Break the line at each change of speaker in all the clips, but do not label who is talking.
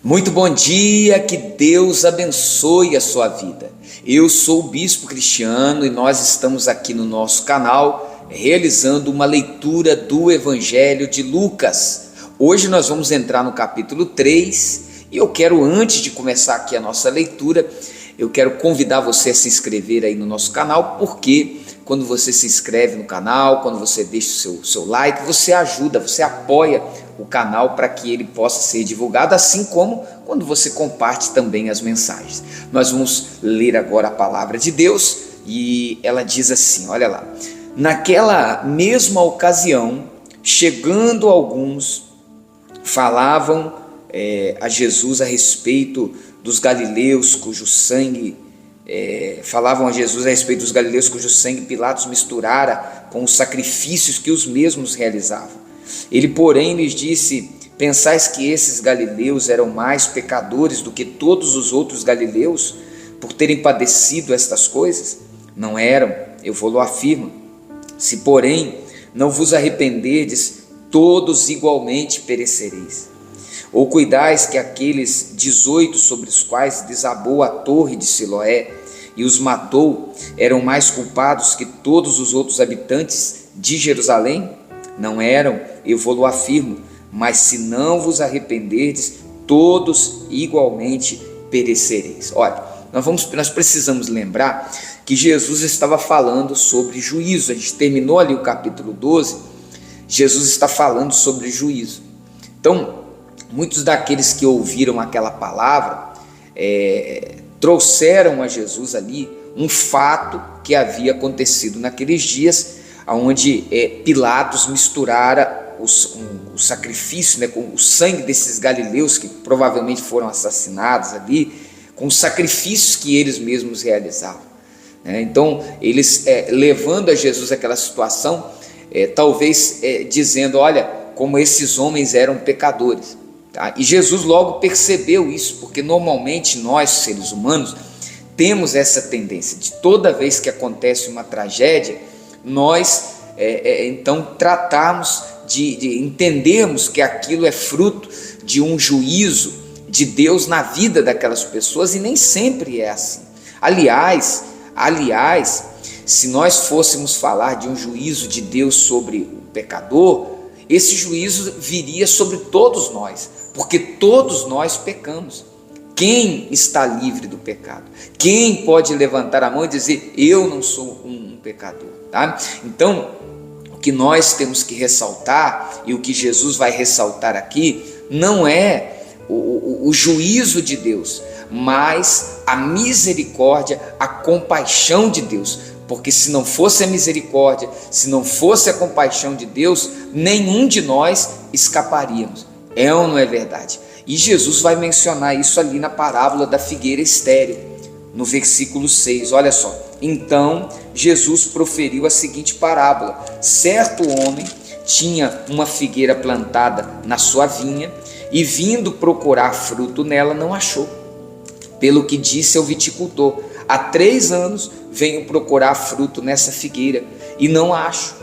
Muito bom dia, que Deus abençoe a sua vida. Eu sou o Bispo Cristiano e nós estamos aqui no nosso canal realizando uma leitura do Evangelho de Lucas. Hoje nós vamos entrar no capítulo 3 e eu quero, antes de começar aqui a nossa leitura, eu quero convidar você a se inscrever aí no nosso canal, porque quando você se inscreve no canal, quando você deixa o seu like, você ajuda, você apoia o canal para que ele possa ser divulgado, assim como quando você comparte também as mensagens. Nós vamos ler agora a palavra de Deus e ela diz assim, olha lá: naquela mesma ocasião, chegando alguns, falavam a Jesus a respeito dos galileus cujo sangue Pilatos misturara com os sacrifícios que os mesmos realizavam. Ele, porém, lhes disse: pensais que esses galileus eram mais pecadores do que todos os outros galileus por terem padecido estas coisas? Não eram, eu vou-lo afirmo. Se, porém, não vos arrependerdes, todos igualmente perecereis. Ou cuidais que aqueles 18 sobre os quais desabou a torre de Siloé e os matou eram mais culpados que todos os outros habitantes de Jerusalém? Não eram, eu vou-lo afirmo, mas se não vos arrependerdes, todos igualmente perecereis. Olha, nós precisamos lembrar que Jesus estava falando sobre juízo. A gente terminou ali o capítulo 12, Jesus está falando sobre juízo. Então, muitos daqueles que ouviram aquela palavra trouxeram a Jesus ali um fato que havia acontecido naqueles dias, onde Pilatos misturara o sacrifício, com o sangue desses galileus que provavelmente foram assassinados ali, com os sacrifícios que eles mesmos realizavam. Então, eles levando a Jesus aquela situação, talvez dizendo: olha, como esses homens eram pecadores. Tá? E Jesus logo percebeu isso, porque normalmente nós, seres humanos, temos essa tendência de toda vez que acontece uma tragédia, nós então tratarmos de entendermos que aquilo é fruto de um juízo de Deus na vida daquelas pessoas, e nem sempre é assim. Aliás, se nós fôssemos falar de um juízo de Deus sobre o pecador, esse juízo viria sobre todos nós, porque todos nós pecamos. Quem está livre do pecado? Quem pode levantar a mão e dizer: eu não sou um pecador? Tá? Então, o que nós temos que ressaltar, e o que Jesus vai ressaltar aqui, não é o juízo de Deus, mas a misericórdia, a compaixão de Deus. Porque se não fosse a misericórdia, se não fosse a compaixão de Deus, nenhum de nós escaparíamos. É ou não é verdade? E Jesus vai mencionar isso ali na parábola da figueira estéril, no versículo 6, olha só. Então Jesus proferiu a seguinte parábola: certo homem tinha uma figueira plantada na sua vinha e, vindo procurar fruto nela, não achou. Pelo que disse ao viticultor: há 3 anos venho procurar fruto nessa figueira e não acho.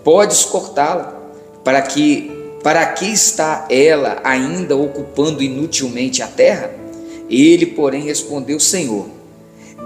Podes cortá-la? Para que está ela ainda ocupando inutilmente a terra? Ele, porém, respondeu: Senhor,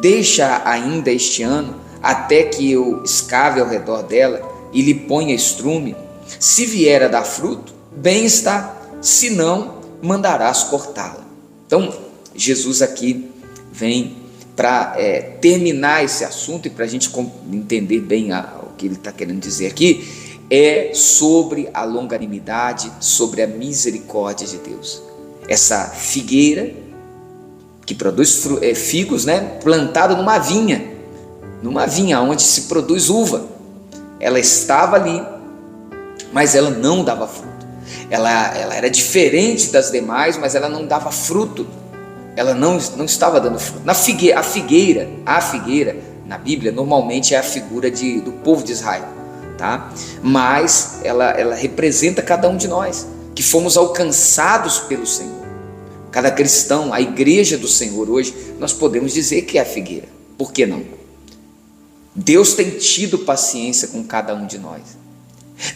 deixa ainda este ano, até que eu escave ao redor dela e lhe ponha estrume. Se vier a dar fruto, bem está, se não, mandarás cortá-la. Então, Jesus aqui vem para terminar esse assunto, e para a gente entender bem o que ele está querendo dizer aqui, é sobre a longanimidade, sobre a misericórdia de Deus. Essa figueira que produz figos, plantada numa vinha onde se produz uva. Ela estava ali, mas ela não dava fruto. Ela era diferente das demais, mas ela não dava fruto. Ela não estava dando fruto. A figueira, na Bíblia, normalmente é a figura do povo de Israel, tá? Mas ela representa cada um de nós, que fomos alcançados pelo Senhor. Cada cristão, a igreja do Senhor hoje, nós podemos dizer que é a figueira. Por que não? Deus tem tido paciência com cada um de nós.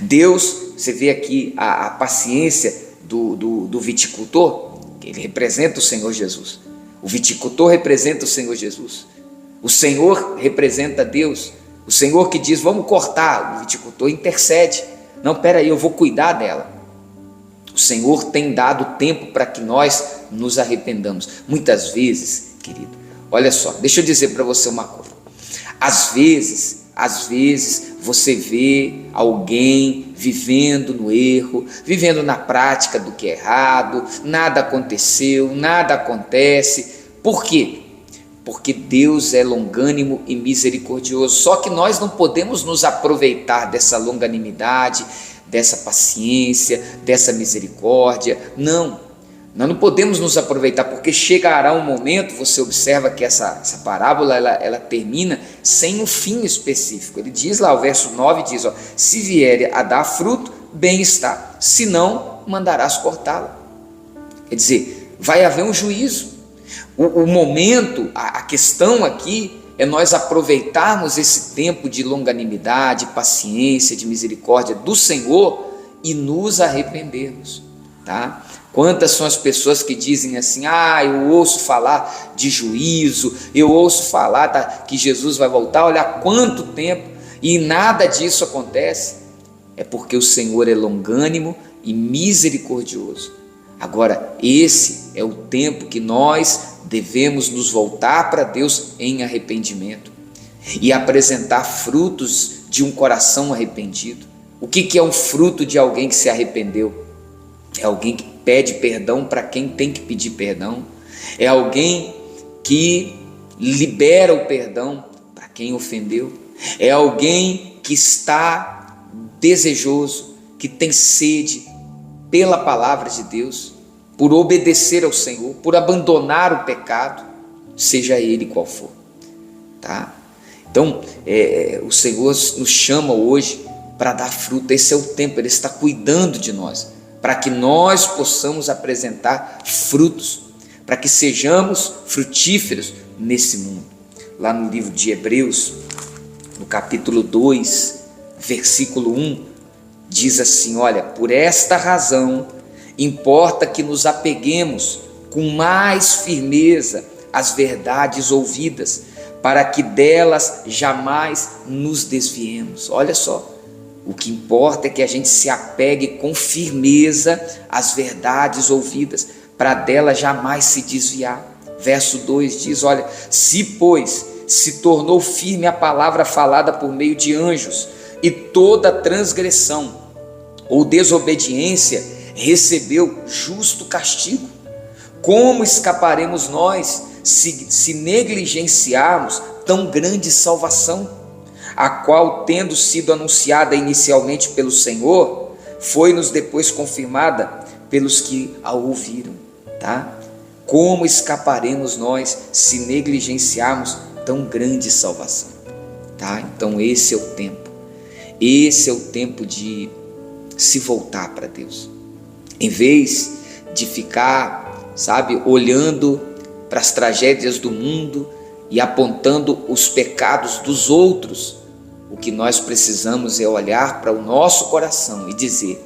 Deus, você vê aqui a paciência do viticultor, ele representa o Senhor Jesus. O viticultor representa o Senhor Jesus. O Senhor representa Deus. O Senhor que diz, vamos cortar, o viticultor intercede. Não, peraí, eu vou cuidar dela. O Senhor tem dado tempo para que nós nos arrependamos. Muitas vezes, querido, olha só, deixa eu dizer para você uma coisa. Às vezes você vê alguém vivendo no erro, vivendo na prática do que é errado, nada aconteceu, nada acontece. Por quê? Porque Deus é longânimo e misericordioso. Só que nós não podemos nos aproveitar dessa longanimidade, dessa paciência, dessa misericórdia. Não, nós não podemos nos aproveitar, porque chegará um momento, você observa que essa parábola ela termina sem um fim específico. Ele diz lá, o verso 9 diz, se vier a dar fruto, bem está, se não, mandarás cortá-la. Quer dizer, vai haver um juízo. O momento, a questão aqui é nós aproveitarmos esse tempo de longanimidade, paciência, de misericórdia do Senhor e nos arrependermos, tá? Quantas são as pessoas que dizem assim, eu ouço falar de juízo, eu ouço falar que Jesus vai voltar, olha há quanto tempo, e nada disso acontece. É porque o Senhor é longânimo e misericordioso. Agora, esse é o tempo que nós devemos nos voltar para Deus em arrependimento e apresentar frutos de um coração arrependido. O que é um fruto de alguém que se arrependeu? É alguém que pede perdão para quem tem que pedir perdão. É alguém que libera o perdão para quem ofendeu. É alguém que está desejoso, que tem sede pela palavra de Deus, por obedecer ao Senhor, por abandonar o pecado, seja ele qual for, tá? Então, o Senhor nos chama hoje para dar fruto. Esse é o tempo, Ele está cuidando de nós, para que nós possamos apresentar frutos, para que sejamos frutíferos nesse mundo. Lá no livro de Hebreus, no capítulo 2, versículo 1, diz assim, olha, por esta razão importa que nos apeguemos com mais firmeza às verdades ouvidas, para que delas jamais nos desviemos. Olha só, o que importa é que a gente se apegue com firmeza às verdades ouvidas, para delas jamais se desviar. Verso 2 diz, olha, se pois se tornou firme a palavra falada por meio de anjos, e toda transgressão ou desobediência recebeu justo castigo, como escaparemos nós se negligenciarmos tão grande salvação, a qual, tendo sido anunciada inicialmente pelo Senhor, foi-nos depois confirmada pelos que a ouviram, tá? Como escaparemos nós se negligenciarmos tão grande salvação, tá? Então esse é o tempo de se voltar para Deus, em vez de ficar, olhando para as tragédias do mundo e apontando os pecados dos outros. O que nós precisamos é olhar para o nosso coração e dizer,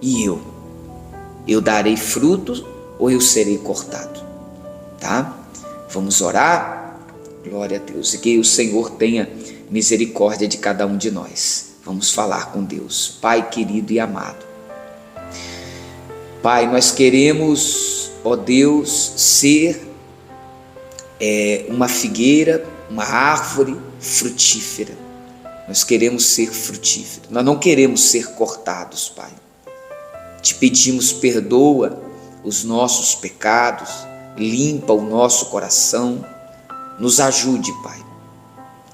e eu darei frutos ou eu serei cortado, tá? Vamos orar? Glória a Deus, e que o Senhor tenha misericórdia de cada um de nós. Vamos falar com Deus. Pai querido e amado, Pai, nós queremos, ó Deus, ser uma figueira, uma árvore frutífera. Nós queremos ser frutíferos, nós não queremos ser cortados, Pai. Te pedimos, perdoa os nossos pecados, limpa o nosso coração, nos ajude, Pai,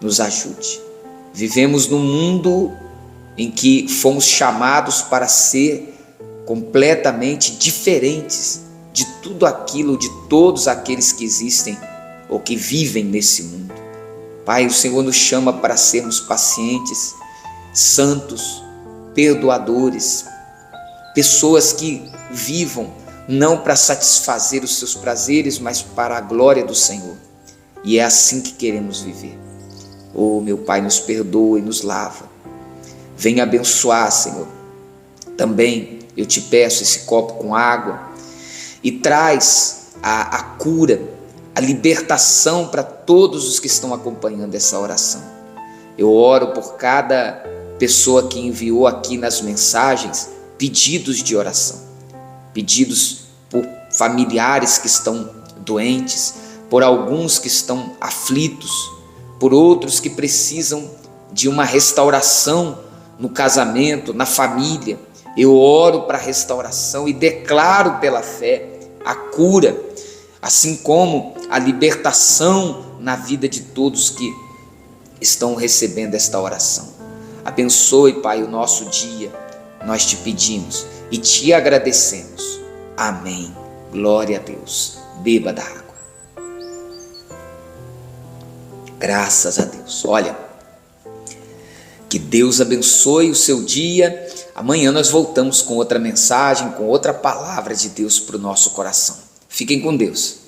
nos ajude. Vivemos num mundo em que fomos chamados para ser completamente diferentes de tudo aquilo, de todos aqueles que existem ou que vivem nesse mundo. Pai, o Senhor nos chama para sermos pacientes, santos, perdoadores, pessoas que vivam não para satisfazer os seus prazeres, mas para a glória do Senhor. E é assim que queremos viver. Oh, meu Pai, nos perdoa e nos lava. Venha abençoar, Senhor. Também eu te peço esse copo com água, e traz a cura, a libertação para todos os que estão acompanhando essa oração. Eu oro por cada pessoa que enviou aqui nas mensagens pedidos de oração, pedidos por familiares que estão doentes, por alguns que estão aflitos, por outros que precisam de uma restauração no casamento, na família. Eu oro para a restauração e declaro pela fé a cura, assim como a libertação na vida de todos que estão recebendo esta oração. Abençoe, Pai, o nosso dia, nós te pedimos e te agradecemos. Amém. Glória a Deus. Beba da água. Graças a Deus. Olha, que Deus abençoe o seu dia. Amanhã nós voltamos com outra mensagem, com outra palavra de Deus para o nosso coração. Fiquem com Deus.